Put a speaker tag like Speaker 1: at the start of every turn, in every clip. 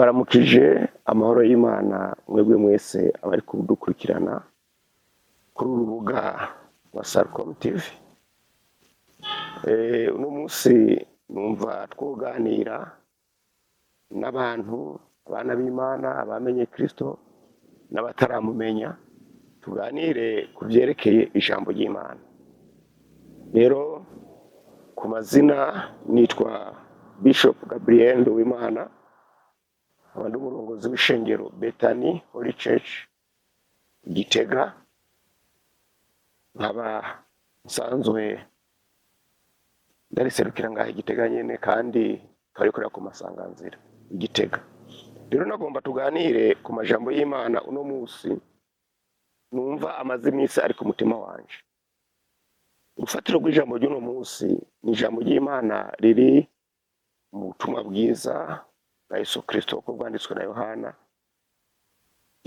Speaker 1: ndabaramukije amahoro y'Imana mwebwe mwese abari kudukurikirana kuri urubuga rwa Salcom TV. Uno munsi numva twoganira n'abantu abana b'Imana abamenye Kristo n'abataramumenya, tuganire ku byerekeye ijambo ry'Imana. Rero ku mazina nitwa Bishop Gabriel Nduwimana, abandi umurongozi w'ishengero Bethany Holy Church Gitega, nkaba nsanzwe ndariserukira ngaho Gitega nyene kandi twarikorera ku masanganzira Gitega. Rero nagomba tuganire ku majambo y'Imana uno munsi numva amaze iminsi ari ku mutima wanje. Urufatiro rw'ijambo ry'uno munsi ni ijambo ry'Imana riri mu butumwa bwiza bwa Yesu Kristo uko bwanditswe na Yohana,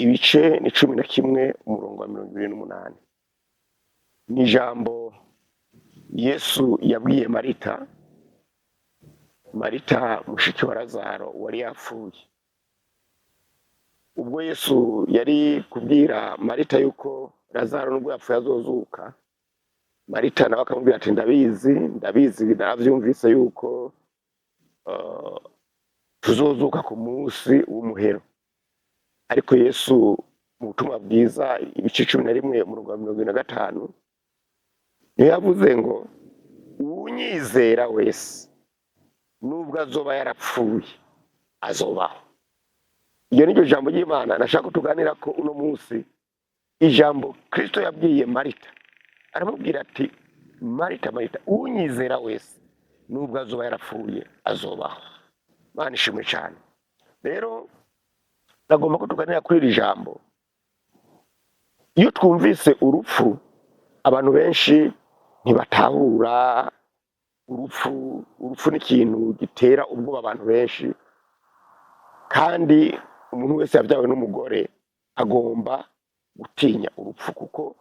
Speaker 1: ibice ni 11 umurongo wa 28. Ni ijambo Yesu yabwiye Marita mushiki wa Lazaro wari yapfuye. Ubwo Yesu yari kubwira Marita yuko Lazaro nubwo yapfuye azozuka, Marita nawe akamubwira ati ndabizi navyumvise yuko tuzozuka ku munsi w'umuhero. Ariko Yesu mu butumwa bwiza ibice 11 umurongo wa 25 niyo yavuze ngo unyizera wese nubwo azoba yarapfuye azobaho. Iyo niryo jambo ry'Imana nashaka tuganira ko uno munsi. Ijambo Kristo yabwiye Marita, aramubwira ati Marita, unyizera wese nubwo azoba yarapfuye azobaho. Mana ishimwe cyane. Rero nagomba ko tuganira kuri iri jambo. Iyo twumvise urupfu, abantu benshi ntibatahura urupfu ni ikintu gitera ubwoba abantu benshi, kandi umuntu wese yabyawe n'umugore agomba gutinya urupfu, kuko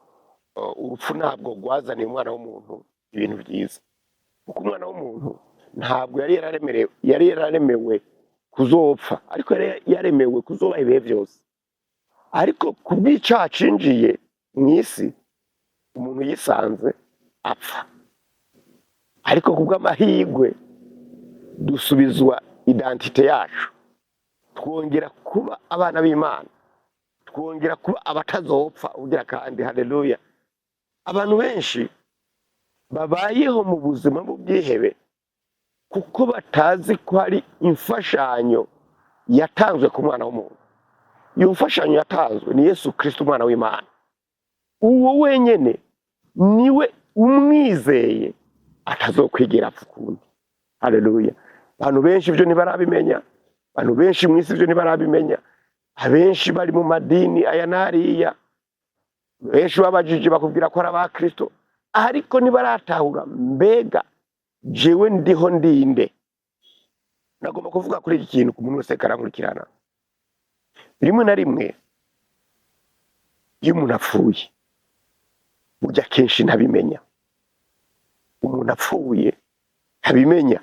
Speaker 1: urupfu ntabwo rwazaniye umwana w'umuntu ibintu byiza. Kuko umwana w'umuntu ntabwo yari yararemewe kuzopfa, ariko yari yaremewe kuzoba ibihe byose. Ariko kubw'icyaha cinjiye mu isi, umuntu yisanze apfa. Ariko kubw'amahirwe dusubizwa identite yacu, twongera kuba abana b'Imana, twongera kuba abatazopfa ugira kandi. Haleluya. Abantu benshi babayeho mu buzima bw'ubwihebe kuko batazi ko hari imfashanyo yatanzwe ku mwana w'umuntu. Iyo mfashanyo yatanzwe ni Yesu Kristo umwana w'Imana. Uwo wenyene niwe umwizeye atazokwigira apfa ukundi. Haleluya. Abantu benshi ibyo ntibarabimenya, abantu benshi mu isi ibyo ntibarabimenya. Abenshi bari mu madini aya n'ariya, benshi babajije bakubwira ko ari aba Kristo, ariko ntibaratahura mbega jewe ndiho ndinde. Nagomba kuvuga kuri iki kintu ku muntu wese karankurikirana. Rimwe na rimwe iyo umuntu apfuye, burya kenshi ntabimenya. Umuntu apfuye ntabimenya,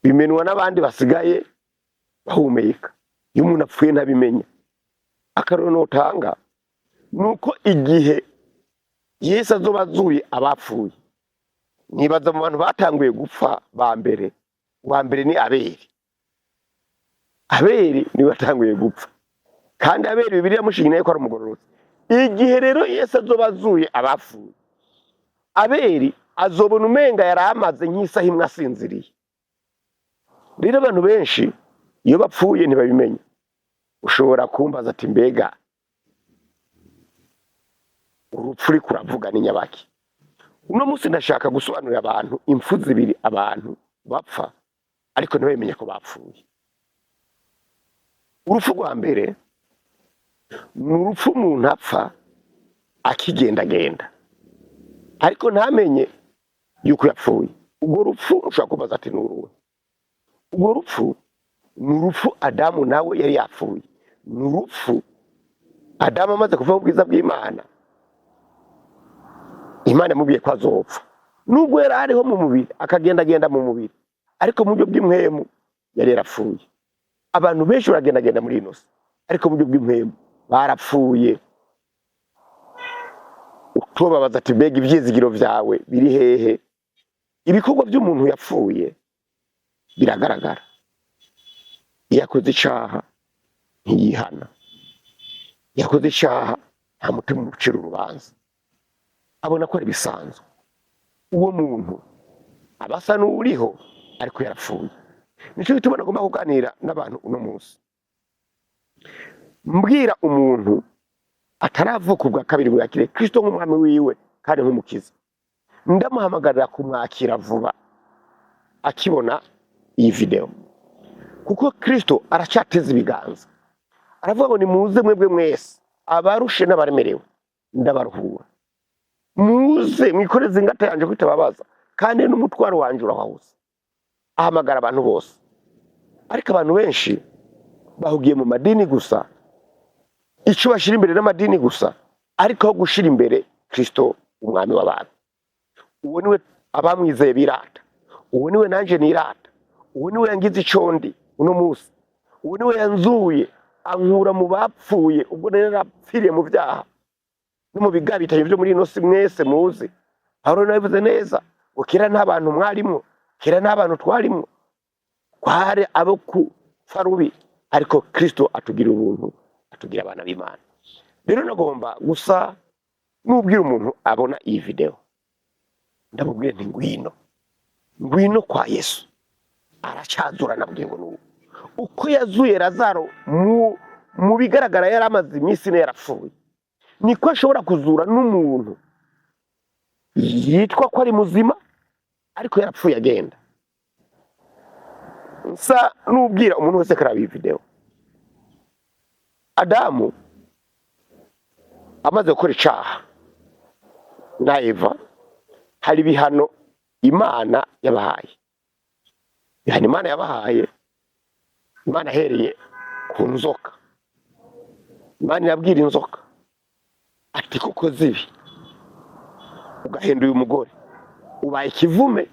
Speaker 1: bimenwa n'abandi basigaye bahumeka. Iyo umuntu apfuye ntabimenya. Akarero notanga nuko igihe Yesu azoba azuye abapfuye, nibaza mu bantu batanguye gupfa ba mbere, uwa mbere ni Abeli niwe watanguye gupfa, kandi Abeli Bibiliya yamushingiye ko ari umugororotsi. Igihe rero Yesu azoba azuye abapfuye, Abeli azobona umenga yari amaze nk'isaha imwe asinziriye. Rero abantu benshi iyo bapfuye ntibabimenya. Ushobora kumbaza ati mbega urupfu uri kuravuga ni nyabaki? Uno munsi ndashaka gusobanurira abantu impfu zibiri abantu bapfa ariko ntibamenye ko bapfuye. Urupfu rwa mbere ni urupfu umuntu apfa akigendagenda ariko ntamenye yuko yapfuye. Ubwo rupfu ushobora kubaza ati nuruwe? Ubwo rupfu ni urupfu Adamu nawe yari yapfuye. Ni urupfu Adamu amaze kuva mu bwiza bw'Imana, Imana yamubwiye ko azopfa. Nubwo yari ariho mu mubiri akagendagenda mu mubiri, ariko mu buryo bw'impwemu yari yarapfuye. abantu benshi baragendagenda muri ino si ariko mu buryo bw'impwemu barapfuye. Utobabaza ati mbega ivyizigiro vyawe biri hehe? Ibikorwa by'umuntu yapfuye biragaragara. Iyo yakoze icaha ntiyihana, yakoze icaha nta mutima umucira urubanza, abona ko ari bisanzwe. Uwo muntu aba asa n'uriho ariko yarapfuye. Nico gituma nagomba kuganira n'abantu uno munsi, mbwira umuntu ataravuka ubwa kabiri ngo yakire Kristo nk'umwami wiwe kandi nk'umukiza, ndamuhamagarira kumwakira vuba akibona iyi video, kuko Kristo aracyateza ibiganza. Aravuga ngo nimuze mwebwe mwese abarushe n'abaremerewe ndabaruhura, muze mwikoreze ingata yanje kwitababaza kandi n'umutwaro wanje urahawuze. Ahamagara abantu bose, ariko abantu benshi bahugiye mu madini gusa, ico bashira imbere n'amadini gusa, ariko aho gushira imbere Kristo umwami w'abantu. Uwo niwe abamwizeye birata, uwo niwe nanje nirata, uwo niwe yangize icondi uno munsi, uwo niwe yanzuye ankura mu bapfuye ubwo nari narapfiriye mu vyaha no mu bigabitanye vyo muri ino si mwese muzi. Pawulo nabivuze neza ngo kera nta bantu mwarimwo, kera nta bantu twarimwo, kwari abo kupfa rubi, ariko Kristo atugira ubuntu, atugira abana b'Imana. Rero nagomba gusa nubwira umuntu abona iyi video, ndamubwire nti ngwino kwa Yesu, aracyazura. Nabwiye ngo n'ubu uko yazuye Lazaro mu bigaragara yari amaze iminsi ine yarapfuye, niko ashobora kuzura n'umuntu yitwa ko ari muzima ariko yarapfuye agenda. Nsa nubwira umuntu wese karaba iyi video, Adamu amaze gukora icaha na Eva, hari ibihano Imana yabahaye. Ibihano Imana yabahaye, Imana ahereye ku nzoka. Imana irabwira inzoka ati kuko zibi ugahinduye umugore, ubaye ikivume,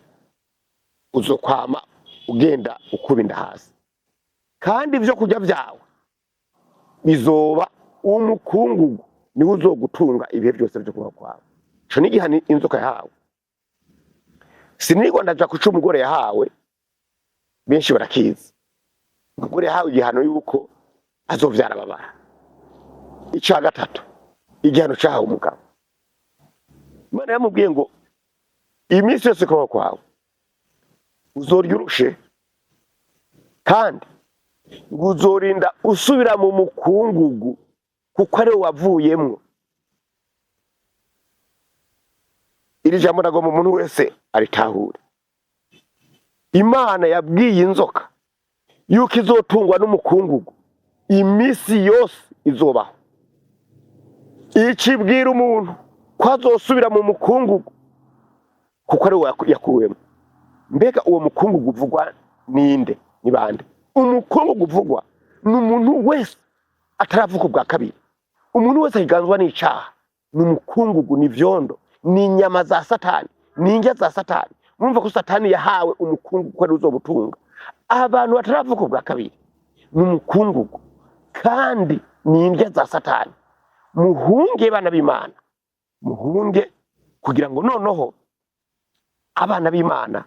Speaker 1: uzokwama ugenda ukuba inda hasi, kandi ivyo kurya vyawe bizoba umukungugu, niwe uzogutunga ibihe byose vyo kubaho kwawe. Ico ni igihano inzoka yahawe. Sinirwa ndaja kuca umugore yahawe, benshi barakizi. Umugore yahawe igihano yuko azovyara ababara. Ica gatatu, igihano cahawe umugabo. Imana yamubwiye ngo iminsi yose kubaho kwawe uzorya urushe, kandi ngo uzorinda usubira mu mukungugu kuko ari wavuyemwo. Iri jambo nagomba umuntu wese aritahure. Imana yabwiye inzoka yuko izotungwa n'umukungugu iminsi yose izobaho. Icibwira umuntu ko azosubira mu mukungugu kuko ari yakuwemo. Mbega uwo mukungugu uvugwa ninde? Ni bande? Umukungugu uvugwa ni umuntu wese ataravuka ubwa kabiri. Umuntu wese ahiganzwa n'icaha, ni umukungugu, ni vyondo, ni inyama za Satani, ni indya za Satani. Murumva ko Satani yahawe umukungugu ko ari uzobutunga. Abantu bataravuka ubwa kabiri ni umukungugu kandi ni indya za Satani. Muhunge bana b'Imana, muhunge kugira ngo noneho abana b'Imana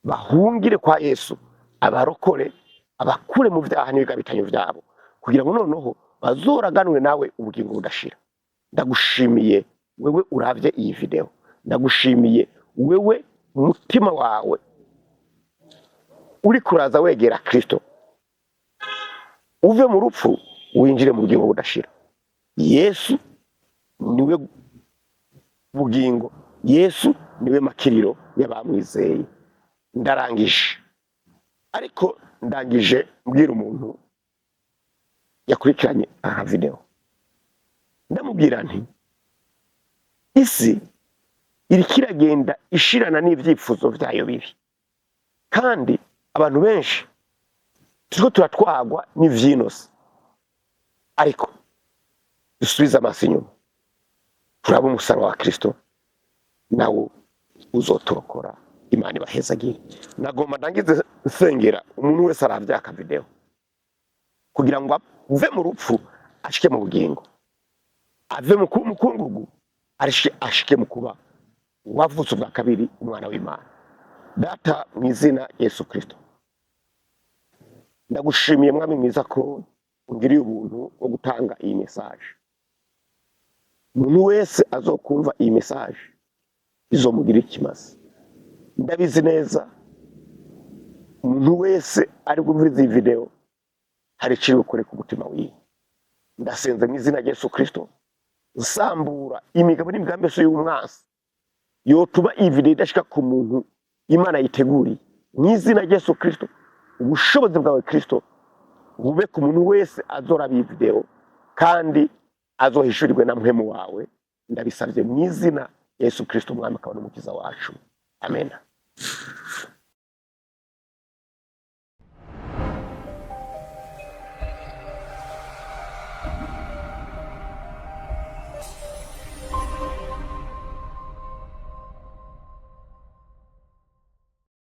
Speaker 1: bahungire kwa Yesu, abarokore, abakure mu vyaha n'ibigabitanyo vyabo, kugira ngo noneho bazoraganwe nawe ubugingo budashira. Ndagushimiye wewe uravye iyi video, ndagushimiye wewe umutima wawe uri kuraza wegera Kristo, uve mu rupfu winjire mu bugingo budashira. Yesu niwe bugingo, Yesu niwe makiriro y'abamwizeye. Ndarangije, ariko ndangije mbwira umuntu yakurikiranye aha video, ndamubwira nti isi iriko iragenda ishirana n'ivyifuzo vyayo bibi, kandi abantu benshi turiko turatwagwa n'ivyinosi. Ariko dusubize amaso inyuma, turaba umusaraba wa Kristo, nawe uzoturokora. Imana ibahezagire. Nagomba ndangize nsengera umuntu wese aravye aka video. kugira ngo ave mu rupfu ashike mu bugingo, ave mu kuba umukungugu ashike mu kuba wavutse ubwa kabiri umwana w'Imana. Data mu izina Yesu Kristo, ndagushimiye mwami mwiza ko ungiriye ubuntu bwo gutanga iyi message. Umuntu wese azokumva iyi message izomugira ikimazi. Ndabizi neza umuntu wese ari kumviriza iyi video hari ikiri gukore ku mutima wiwe. Ndasenze mu izina Yesu Kristo, nsambura imigabo n'imigambi yose y'umwansi yotuma iyi video idashika ku muntu Imana yiteguriye. Mu izina Yesu Kristo, ubushobozi bwawe Kristo bube ku muntu wese azoraba iyi video kandi azohishurirwe na mpwemu wawe. Ndabisabye mu izina Yesu Kristo, umwami akaba n'umukiza wacu. Amen.